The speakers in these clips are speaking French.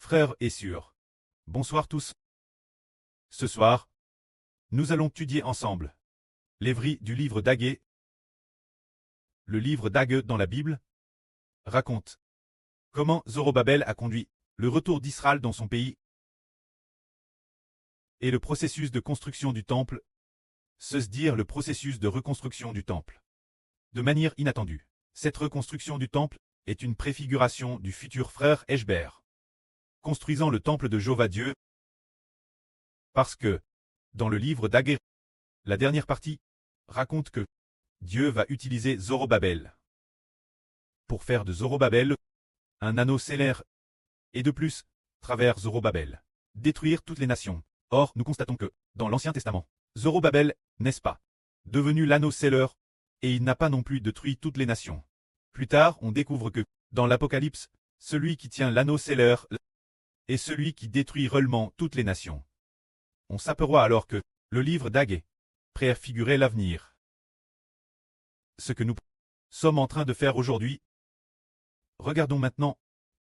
Frères et sœurs, bonsoir tous. Ce soir, nous allons étudier ensemble l'évry du livre d'Agé. Le livre d'Agé dans la Bible raconte comment Zorobabel a conduit le retour d'Israël dans son pays et le processus de construction du temple, c'est-à-dire le processus de reconstruction du temple. De manière inattendue, cette reconstruction du temple est une préfiguration du futur frère Eshber, construisant le temple de Jéhovah Dieu, parce que, dans le livre d'Agé, la dernière partie raconte que Dieu va utiliser Zorobabel pour faire de Zorobabel un anneau stellaire et de plus, travers Zorobabel, détruire toutes les nations. Or, nous constatons que, dans l'Ancien Testament, Zorobabel, n'est-ce pas, devenu l'anneau stellaire, et il n'a pas non plus détruit toutes les nations. Plus tard, on découvre que, dans l'Apocalypse, celui qui tient l'anneau stellaire est celui qui détruit réellement toutes les nations. On s'aperçoit alors que le livre d'Agé préfigurait l'avenir. Ce que nous sommes en train de faire aujourd'hui. Regardons maintenant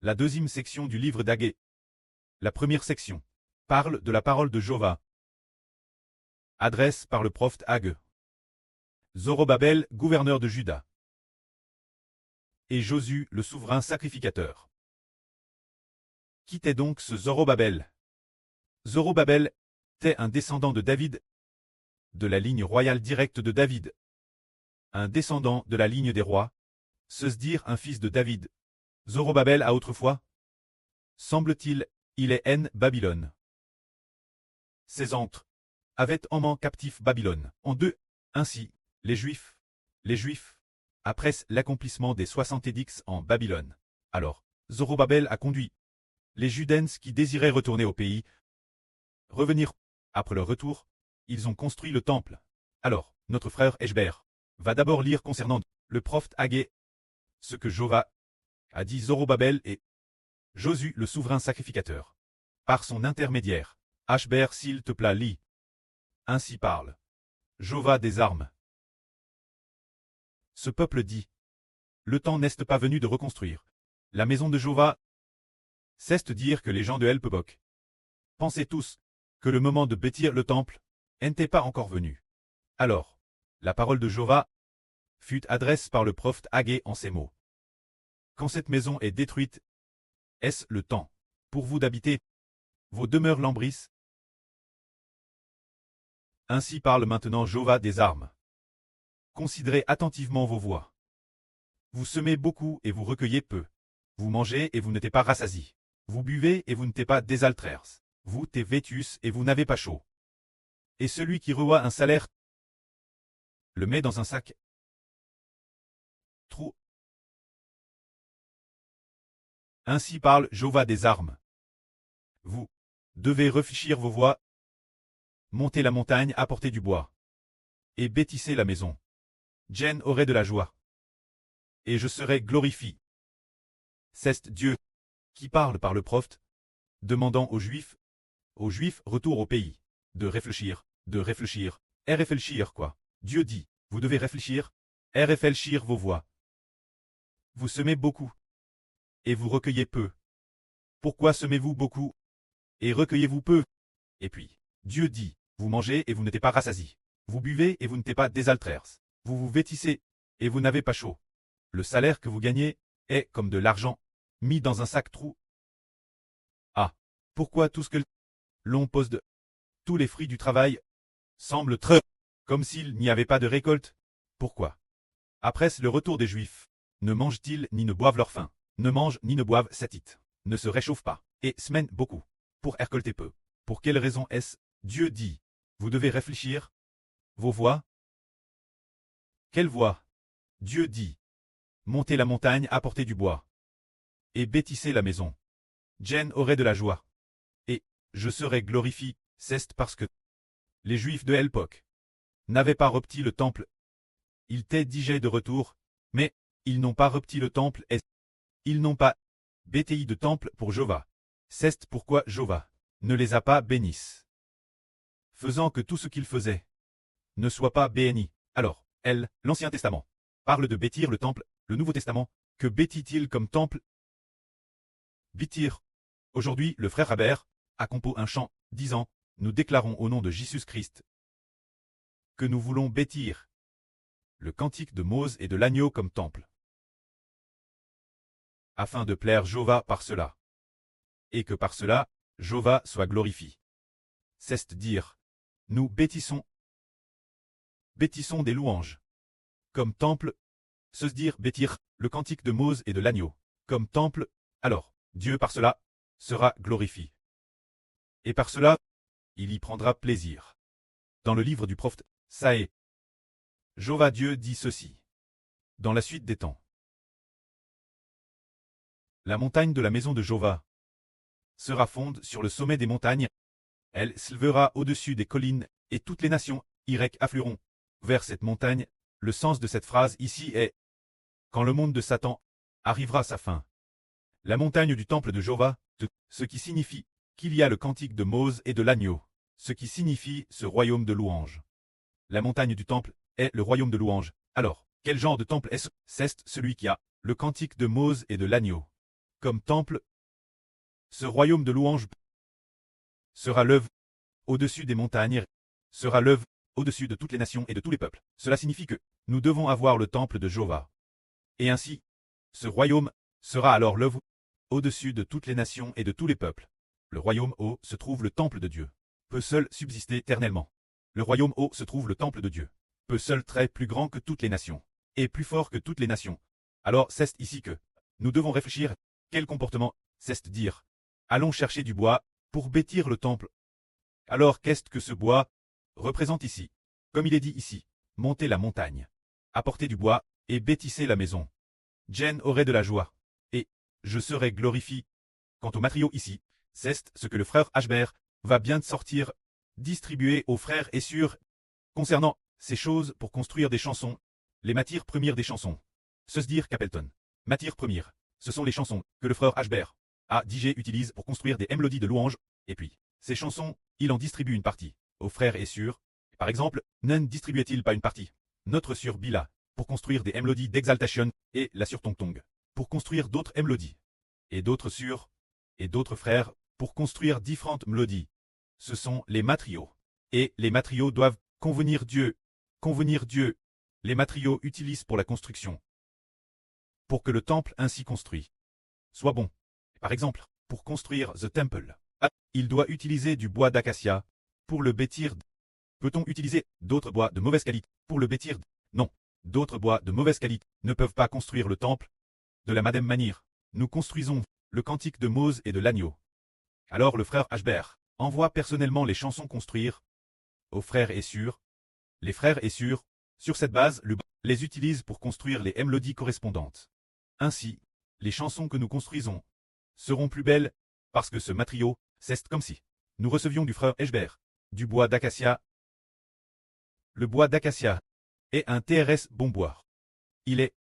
la deuxième section du livre d'Agé. La première section parle de la parole de Jéhovah, adresse par le prophète Agé. Zorobabel, gouverneur de Juda, et Josué, le souverain sacrificateur. Qui était donc ce Zorobabel? Zorobabel était un descendant de David, de la ligne royale directe de David. Un descendant de la ligne des rois, c'est-à-dire un fils de David. Zorobabel a autrefois, semble-t-il, il est en Babylone. Ses ancêtres avaient emmené captif Babylone. En deux, ainsi, les Juifs, après l'accomplissement des 70 en Babylone. Alors, Zorobabel a conduit les Judains qui désiraient retourner au pays, revenir. Après leur retour, ils ont construit le temple. Alors, notre frère Eshber va d'abord lire concernant le prophète Agé ce que Jéhovah a dit Zorobabel et Josué le souverain sacrificateur. Par son intermédiaire, Eshber s'il te plaît lis. Ainsi parle Jéhovah des armes. Ce peuple dit, le temps n'est pas venu de reconstruire la maison de Jéhovah. C'est dire que les gens de Helpebok pensaient tous que le moment de bâtir le temple n'était pas encore venu. Alors, la parole de Jéhovah fut adressée par le prophète Agé en ces mots. Quand cette maison est détruite, est-ce le temps pour vous d'habiter vos demeures lambrissent? Ainsi parle maintenant Jéhovah des armes. Considérez attentivement vos voies. Vous semez beaucoup et vous recueillez peu. Vous mangez et vous n'êtes pas rassasiés. Vous buvez et vous n'êtes pas désaltères. Vous êtes vêtus et vous n'avez pas chaud. Et celui qui reçoit un salaire le met dans un sac. Trou. Ainsi parle Jéhovah des armes. Vous devez réfléchir vos voies. Montez la montagne, apportez du bois. Et bâtissez la maison. Jen aurait de la joie. Et je serai glorifié. C'est Dieu qui parle par le prophète, demandant aux Juifs retour au pays, de réfléchir, et réfléchir quoi. Dieu dit, vous devez réfléchir, et réfléchir vos voies. Vous semez beaucoup, et vous recueillez peu. Pourquoi semez-vous beaucoup, et recueillez-vous peu? Et puis, Dieu dit, vous mangez et vous n'êtes pas rassasiés. Vous buvez et vous n'êtes pas désaltères. Vous vous vêtissez, et vous n'avez pas chaud. Le salaire que vous gagnez est comme de l'argent, mis dans un sac trou. Ah, pourquoi tout ce que l'on pose de tous les fruits du travail semble très comme s'il n'y avait pas de récolte? Pourquoi? Après le retour des Juifs, ne mangent-ils ni ne boivent leur faim, ne mangent ni ne boivent satit, ne se réchauffent pas, et semaine beaucoup, pour récolter peu. Pour quelle raison est-ce? Dieu dit, vous devez réfléchir vos voies. Quelle voie? Dieu dit, montez la montagne, apportez du bois. Et bâtissez la maison. Jen aurait de la joie. Et je serai glorifié, c'est parce que les Juifs de l'époque n'avaient pas repris le temple. Ils étaient digés de retour, mais ils n'ont pas repris le temple et ils n'ont pas bâti de temple pour Jéhovah. C'est pourquoi Jéhovah ne les a pas bénis, faisant que tout ce qu'ils faisaient ne soit pas béni. Alors, l'Ancien Testament parle de bâtir le temple, le Nouveau Testament, que bâtit-il comme temple? Bâtir Aujourd'hui, le frère Haber a composé un chant disant « Nous déclarons au nom de Jésus-Christ que nous voulons bâtir le cantique de Mose et de l'agneau comme temple, afin de plaire Jéhovah par cela, et que par cela, Jéhovah soit glorifié. » C'est-à-dire, nous bâtissons des louanges comme temple, c'est-à-dire bâtir le cantique de Mose et de l'agneau comme temple, alors Dieu par cela sera glorifié. Et par cela, il y prendra plaisir. Dans le livre du prophète Saé, Jéhovah Dieu dit ceci. Dans la suite des temps, la montagne de la maison de Jéhovah sera fonde sur le sommet des montagnes, elle s'élevera au-dessus des collines, et toutes les nations y afflueront vers cette montagne. Le sens de cette phrase ici est « Quand le monde de Satan arrivera à sa fin, la montagne du temple de Jéhovah, ce qui signifie qu'il y a le cantique de Mose et de l'agneau, ce qui signifie ce royaume de louange. La montagne du temple est le royaume de louange. Alors, quel genre de temple est-ce? C'est celui qui a le cantique de Mose et de l'agneau. Comme temple, ce royaume de louange sera l'œuvre au-dessus des montagnes, sera l'œuvre au-dessus de toutes les nations et de tous les peuples. Cela signifie que nous devons avoir le temple de Jéhovah. Et ainsi, ce royaume sera alors l'œuvre au-dessus de toutes les nations et de tous les peuples. Le royaume où se trouve le temple de Dieu peut seul subsister éternellement. Le royaume où se trouve le temple de Dieu peut seul très plus grand que toutes les nations, et plus fort que toutes les nations. Alors c'est ici que nous devons réfléchir. Quel comportement, c'est dire, allons chercher du bois pour bâtir le temple. Alors qu'est-ce que ce bois représente ici? Comme il est dit ici, montez la montagne, apportez du bois et bâtissez la maison. Jen aurait de la joie, et je serai glorifié. Quant au matériau ici, c'est ce que le frère Ashber va bien sortir, distribuer aux frères et sûr, concernant ces choses pour construire des chansons, les matières premières des chansons. Se dire Capleton. Matières premières, ce sont les chansons que le frère Ashber a DJ utilise pour construire des mélodies de louange, et puis, ces chansons, il en distribue une partie aux frères et sœurs. Par exemple, ne distribuait-il pas une partie notre sur Bila pour construire des mélodies d'exaltation, et la sur Tong Tong pour construire d'autres mélodies, et d'autres sur, et d'autres frères pour construire différentes mélodies. Ce sont les matériaux. Et les matériaux doivent convenir Dieu. Convenir Dieu. Les matériaux utilisent pour la construction. Pour que le temple ainsi construit soit bon. Par exemple, pour construire The Temple, il doit utiliser du bois d'acacia pour le bâtir. Peut-on utiliser d'autres bois de mauvaise qualité pour le bâtir? Non. D'autres bois de mauvaise qualité ne peuvent pas construire le temple. De la même manière, nous construisons le cantique de Mose et de l'agneau. Alors le frère Ashber envoie personnellement les chansons construire aux frères et sœurs. Les frères et sœurs, sur cette base, les utilisent pour construire les mélodies correspondantes. Ainsi, les chansons que nous construisons seront plus belles, parce que ce matériau, c'est comme si nous recevions du frère Ashber du bois d'acacia. Le bois d'acacia est un TRS bon bois. Il est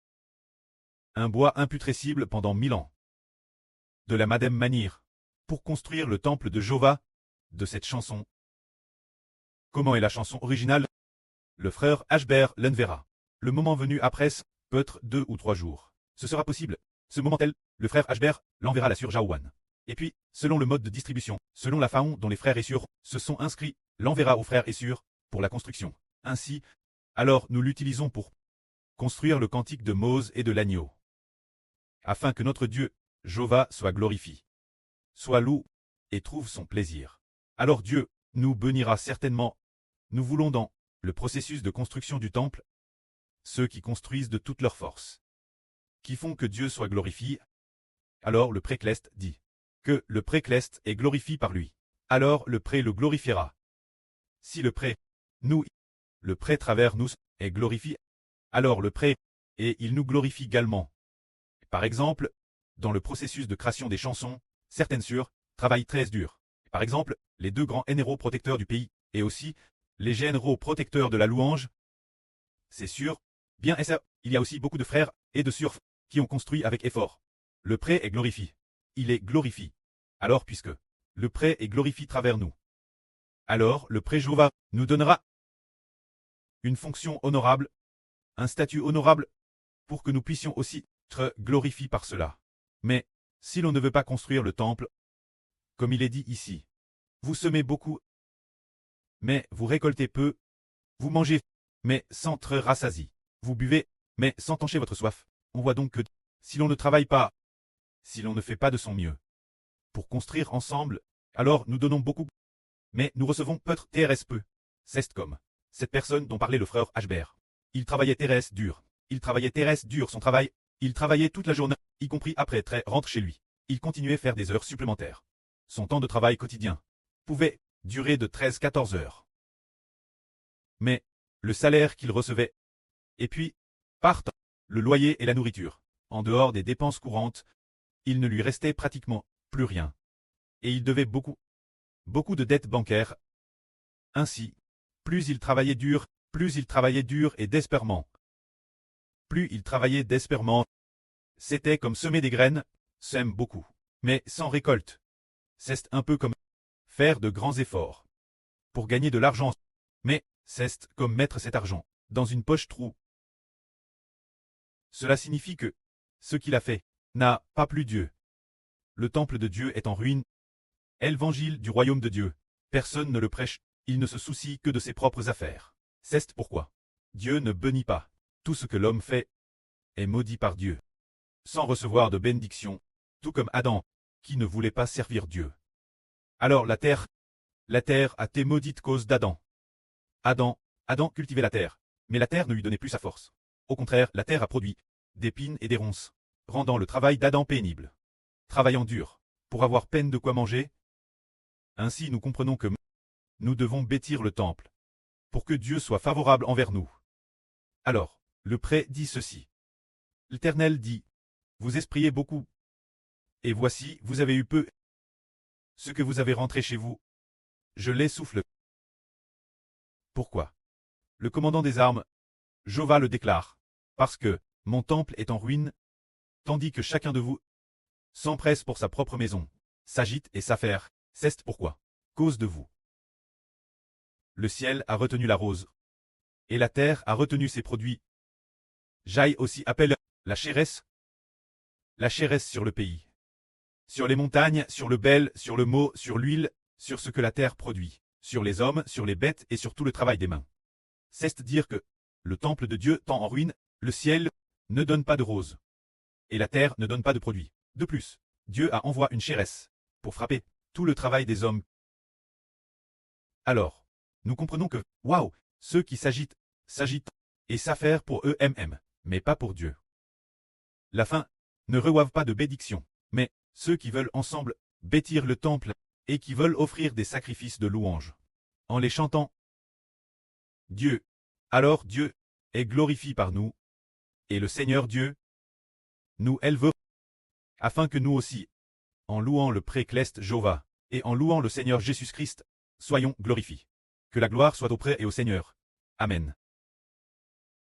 un bois imputrescible pendant 1000 ans. De la même manière, pour construire le temple de Jéhovah, de cette chanson. Comment est la chanson originale? Le frère Ashber l'enverra. Le moment venu après, peut-être 2 ou 3 jours. Ce sera possible. Ce moment tel, le frère Ashber l'enverra la sur Jaouan. Et puis, selon le mode de distribution, selon la façon dont les frères et sœurs se sont inscrits, l'enverra aux frères et sœurs pour la construction. Ainsi, alors nous l'utilisons pour construire le cantique de Mose et de l'agneau. Afin que notre Dieu, Jéhovah, soit glorifié, soit loué et trouve son plaisir. Alors Dieu nous bénira certainement. Nous voulons dans le processus de construction du temple, ceux qui construisent de toute leur force, qui font que Dieu soit glorifié. Alors le précleste dit que le précleste est glorifié par lui. Alors le pré le glorifiera. Si le pré, nous, le pré travers nous, est glorifié, alors le pré, et il nous glorifie également. Par exemple, dans le processus de création des chansons, certaines sœurs travaillent très dur. Par exemple, les 2 grands généraux protecteurs du pays, et aussi les généraux protecteurs de la louange. C'est sûr, bien et ça, il y a aussi beaucoup de frères et de sœurs qui ont construit avec effort. Le pré est glorifié. Il est glorifié. Alors puisque le pré est glorifié travers nous, alors le pré Jéhovah nous donnera une fonction honorable, un statut honorable, pour que nous puissions aussi être glorifiés par cela. Mais, si l'on ne veut pas construire le temple, comme il est dit ici. Vous semez beaucoup, mais vous récoltez peu. Vous mangez, mais sans être rassasié. Vous buvez, mais sans tancher votre soif. On voit donc que, si l'on ne travaille pas, si l'on ne fait pas de son mieux, pour construire ensemble, alors nous donnons beaucoup, mais nous recevons peut-être TRS peu. C'est comme cette personne dont parlait le frère Ashbert. Il travaillait TRS dur. Il travaillait TRS dur son travail. Il travaillait toute la journée, y compris après être rentre chez lui. Il continuait à faire des heures supplémentaires. Son temps de travail quotidien pouvait durer de 13-14 heures. Mais le salaire qu'il recevait, et puis, partent, le loyer et la nourriture, en dehors des dépenses courantes, il ne lui restait pratiquement plus rien. Et il devait beaucoup de dettes bancaires. Ainsi, plus il travaillait dur et désespérément. Plus il travaillait désespérément, c'était comme semer des graines, sème beaucoup, mais sans récolte. C'est un peu comme faire de grands efforts pour gagner de l'argent, mais c'est comme mettre cet argent dans une poche trou. Cela signifie que ce qu'il a fait n'a pas plus Dieu. Le temple de Dieu est en ruine. Évangile du royaume de Dieu. Personne ne le prêche, il ne se soucie que de ses propres affaires. C'est pourquoi Dieu ne bénit pas. Tout ce que l'homme fait est maudit par Dieu, sans recevoir de bénédiction, tout comme Adam, qui ne voulait pas servir Dieu. Alors la terre a été maudite cause d'Adam. Adam cultivait la terre, mais la terre ne lui donnait plus sa force. Au contraire, la terre a produit des pines et des ronces, rendant le travail d'Adam pénible. Travaillant dur, pour avoir peine de quoi manger. Ainsi nous comprenons que nous devons bâtir le temple, pour que Dieu soit favorable envers nous. Alors, le prêtre dit ceci. L'Éternel dit, vous espriez beaucoup, et voici, vous avez eu peu. Ce que vous avez rentré chez vous, je l'essouffle. Pourquoi? Le commandant des armes, Jova le déclare, parce que mon temple est en ruine, tandis que chacun de vous s'empresse pour sa propre maison, s'agite et s'affaire, c'est pourquoi, cause de vous. Le ciel a retenu la rose, et la terre a retenu ses produits. J'aille aussi appelle la chéresse sur le pays, sur les montagnes, sur le bel, sur le mot, sur l'huile, sur ce que la terre produit, sur les hommes, sur les bêtes et sur tout le travail des mains. C'est dire que le temple de Dieu tend en ruine, le ciel ne donne pas de rose, et la terre ne donne pas de produit. De plus, Dieu a envoyé une chéresse pour frapper tout le travail des hommes. Alors, nous comprenons que, waouh, ceux qui s'agitent et s'affairent pour eux-mêmes, mais pas pour Dieu. La fin ne reçoivent pas de bénédiction, mais ceux qui veulent ensemble bâtir le temple et qui veulent offrir des sacrifices de louange, en les chantant. Dieu, alors Dieu est glorifié par nous, et le Seigneur Dieu nous élève, afin que nous aussi, en louant le précleste Jova, et en louant le Seigneur Jésus-Christ, soyons glorifiés. Que la gloire soit auprès et au Seigneur. Amen.